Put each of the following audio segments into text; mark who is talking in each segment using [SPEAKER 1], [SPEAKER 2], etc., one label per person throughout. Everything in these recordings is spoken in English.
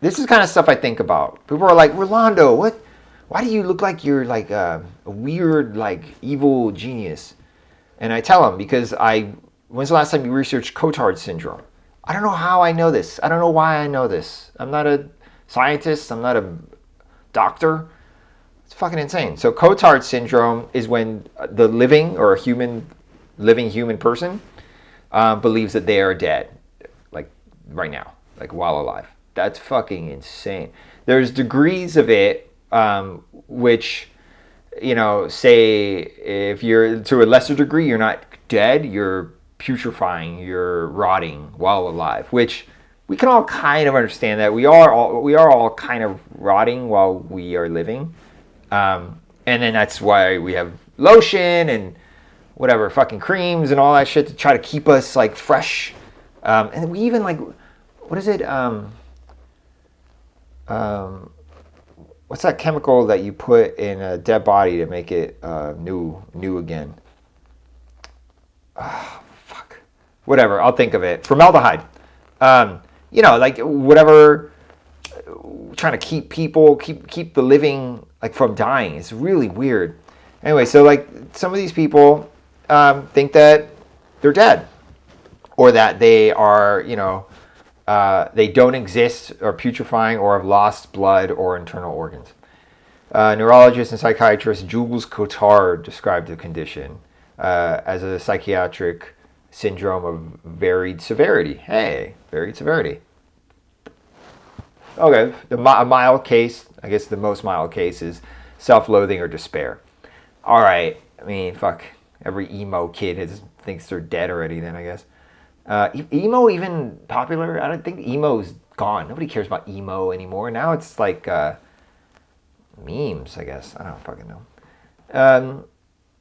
[SPEAKER 1] this is kind of stuff I think about. People are like, Rolando, what? Why do you look like you're like a weird, like evil genius? And I tell them because when's the last time you researched Cotard syndrome? I don't know how I know this. I don't know why I know this. I'm not a scientist. I'm not a doctor. It's fucking insane. So Cotard syndrome is when the living or a living human person believes that they are dead, like right now, like while alive. That's fucking insane. There's degrees of it, which, say if you're to a lesser degree, you're not dead, you're putrefying, you're rotting while alive, which we can all kind of understand that we are all kind of rotting while we are living. And then that's why we have lotion and whatever fucking creams and all that shit to try to keep us like fresh. And we even like, what is it? What's that chemical that you put in a dead body to make it new again? Fuck. Whatever. I'll think of it. Formaldehyde. Like whatever. Trying to keep the living like from dying. It's really weird. Anyway, so like some of these people think that they're dead, or that they are, they don't exist, or putrefying, or have lost blood or internal organs. Neurologist and psychiatrist Jules Cotard described the condition as a psychiatric syndrome of varied severity. Hey, varied severity. Okay, a mild case, I guess the most mild case is self-loathing or despair. All right, I mean, fuck, every emo kid thinks they're dead already then, I guess. Emo even popular? I don't think emo's gone. Nobody cares about emo anymore. Now it's like memes, I guess. I don't fucking know.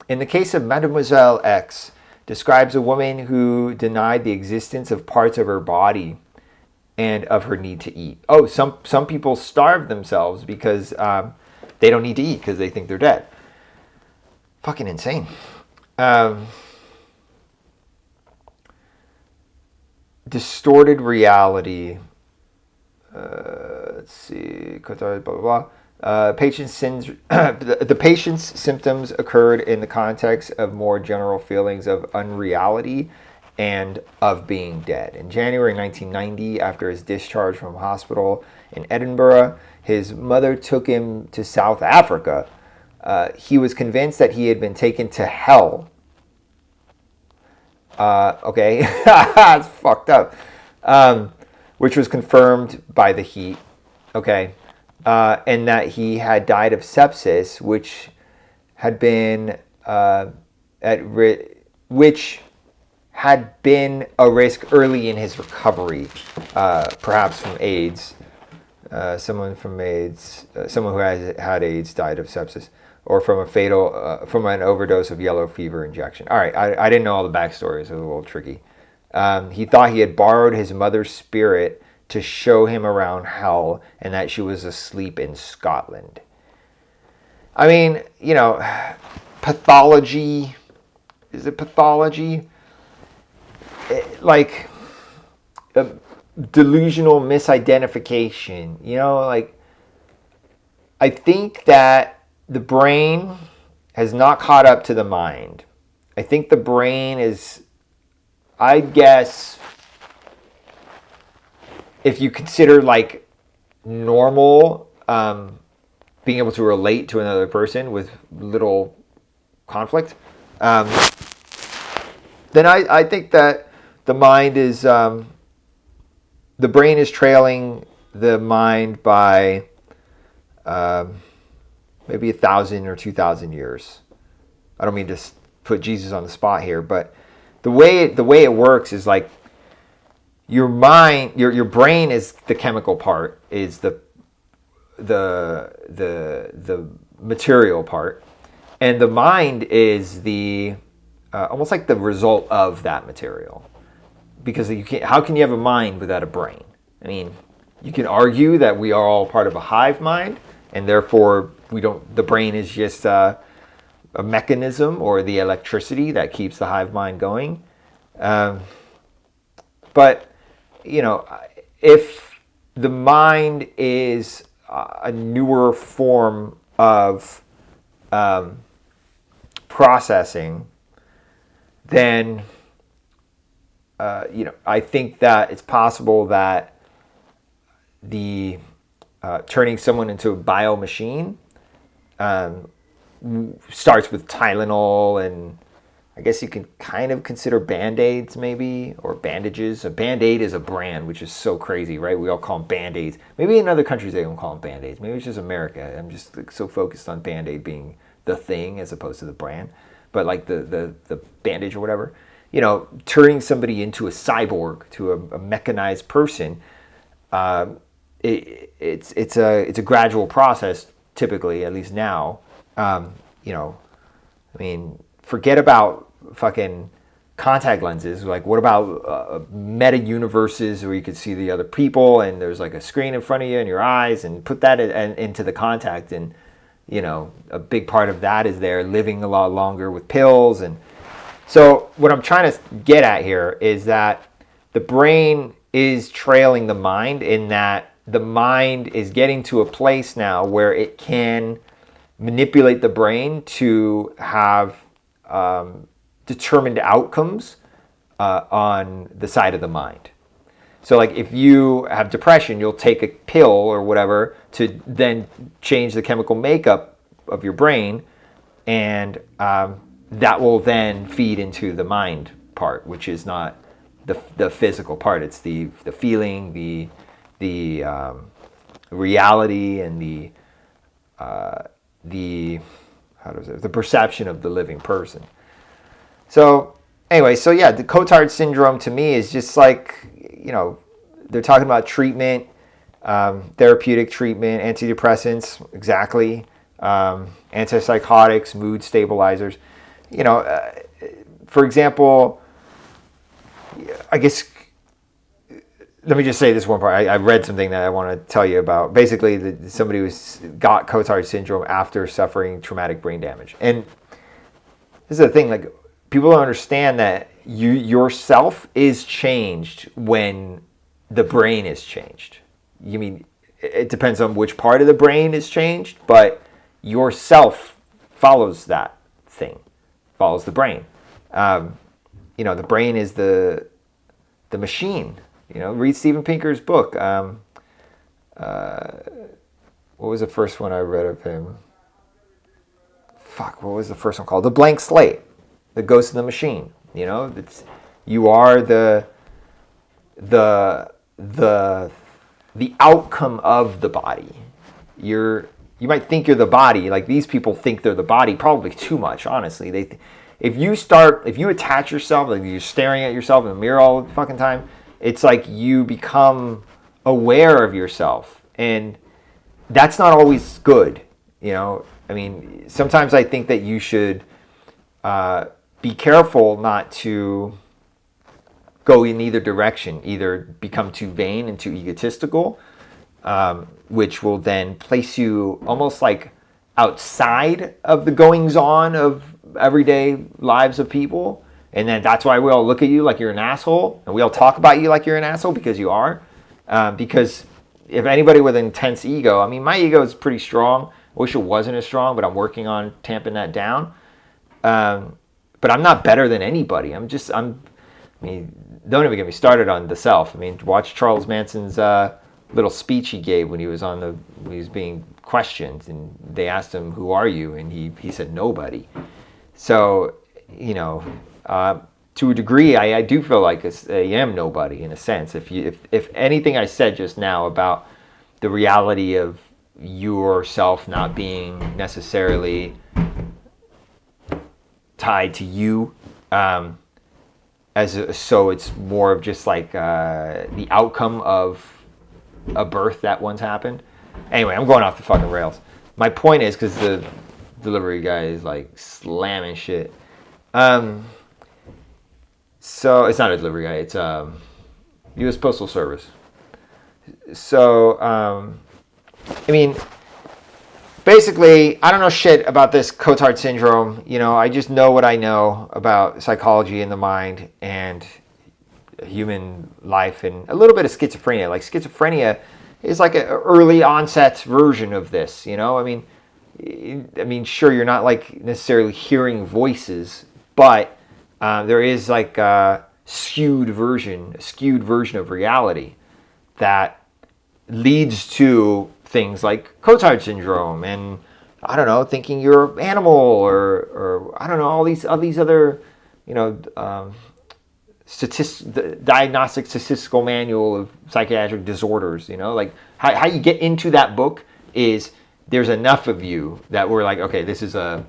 [SPEAKER 1] In the case of Mademoiselle X, describes a woman who denied the existence of parts of her body and of her need to eat. Oh, some people starve themselves because they don't need to eat because they think they're dead. Fucking insane. Distorted reality. Let's see. Blah, blah, blah. The patient's symptoms occurred in the context of more general feelings of unreality and of being dead. In January 1990, after his discharge from hospital in Edinburgh, his mother took him to South Africa. He was convinced that he had been taken to hell. Okay, it's fucked up. Which was confirmed by the heat. Okay, and that he had died of sepsis, which had been which had been a risk early in his recovery, perhaps from AIDS. Someone who has had AIDS died of sepsis, or from an overdose of yellow fever injection. All right, I didn't know all the backstories. It was a little tricky. He thought he had borrowed his mother's spirit to show him around hell, and that she was asleep in Scotland. I mean, pathology. Is it pathology? Like a delusional misidentification. I think that the brain has not caught up to the mind. I think the brain is, I guess, if you consider like normal, being able to relate to another person with little conflict, then I think that the mind is, the brain is trailing the mind by maybe 1,000 or 2,000 years. I don't mean to put Jesus on the spot here, but the way it works is like your mind, your brain is the chemical part, is the material part, and the mind is the almost like the result of that material. Because how can you have a mind without a brain? I mean, you can argue that we are all part of a hive mind, and therefore the brain is just a mechanism or the electricity that keeps the hive mind going. But, if the mind is a newer form of processing, then I think that it's possible that the turning someone into a bio machine starts with Tylenol, and I guess you can kind of consider Band-Aids maybe, or bandages. A Band-Aid is a brand, which is so crazy, right? We all call them Band-Aids. Maybe in other countries they don't call them Band-Aids. Maybe it's just America. I'm just so focused on Band-Aid being the thing as opposed to the brand. But like the bandage or whatever, turning somebody into a cyborg, to a mechanized person, it's a gradual process typically, at least now. Forget about fucking contact lenses. Like, what about meta universes where you could see the other people and there's like a screen in front of you and your eyes, and put that into the contact, and a big part of that is they're living a lot longer with pills. And so what I'm trying to get at here is that the brain is trailing the mind, in that the mind is getting to a place now where it can manipulate the brain to have determined outcomes on the side of the mind. So like if you have depression, you'll take a pill or whatever to then change the chemical makeup of your brain, and that will then feed into the mind part, which is not the physical part. It's the feeling, the reality, and the perception of the living person. So anyway, the Cotard syndrome to me is just like, they're talking about treatment, therapeutic treatment, antidepressants, exactly, antipsychotics, mood stabilizers. For example, I guess, let me just say this one part. I read something that I want to tell you about. Basically, somebody got Cotard syndrome after suffering traumatic brain damage. And this is the thing, like, people don't understand that yourself is changed when the brain is changed. You mean, it depends on which part of the brain is changed, but yourself follows that thing, follows the brain. The brain is the machine. Read Steven Pinker's book. What was the first one I read of him? What was the first one called? The Blank Slate, The Ghost of the Machine. You are the outcome of the body. You might think you're the body. Like, these people think they're the body, probably too much, honestly. If you attach yourself, like you're staring at yourself in the mirror all the fucking time, it's like you become aware of yourself, and that's not always good. Sometimes I think that you should be careful not to go in either direction, either become too vain and too egotistical, which will then place you almost like outside of the goings-on of everyday lives of people. And then that's why we all look at you like you're an asshole, and we all talk about you like you're an asshole, because you are. Because if anybody with an intense ego, my ego is pretty strong. I wish it wasn't as strong, but I'm working on tamping that down. But I'm not better than anybody. Don't even get me started on the self. Watch Charles Manson's little speech he gave when he was being questioned, and they asked him, "Who are you?" And he said, "Nobody." So, to a degree, I do feel like I am nobody in a sense. If anything I said just now about the reality of yourself not being necessarily tied to you, so it's more of just like the outcome of a birth that once happened. Anyway, I'm going off the fucking rails. My point is, because the delivery guy is like slamming shit. So it's not a delivery guy. It's U.S. Postal Service. So basically, I don't know shit about this Cotard syndrome. I just know what I know about psychology and the mind and human life, and a little bit of schizophrenia. Like, schizophrenia is like an early onset version of this. You know, I mean, sure, you're not like necessarily hearing voices, but there is like a skewed version of reality that leads to things like Cotard syndrome and I don't know, thinking you're an animal or I don't know, all these other, you know, the diagnostic statistical manual of psychiatric disorders. You know, like how you get into that book is there's enough of you that we're like, okay, this is an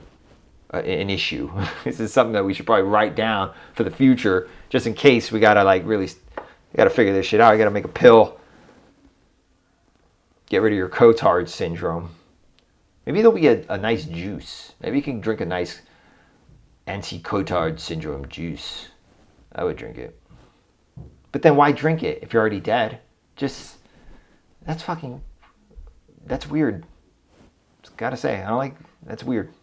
[SPEAKER 1] issue. This is something that we should probably write down for the future, just in case we gotta like really, we gotta figure this shit out. You gotta make a pill. Get rid of your Cotard syndrome. Maybe there'll be a nice juice. Maybe you can drink a nice anti-Cotard syndrome juice. I would drink it. But then why drink it if you're already dead? Just, that's weird. Just gotta say, that's weird.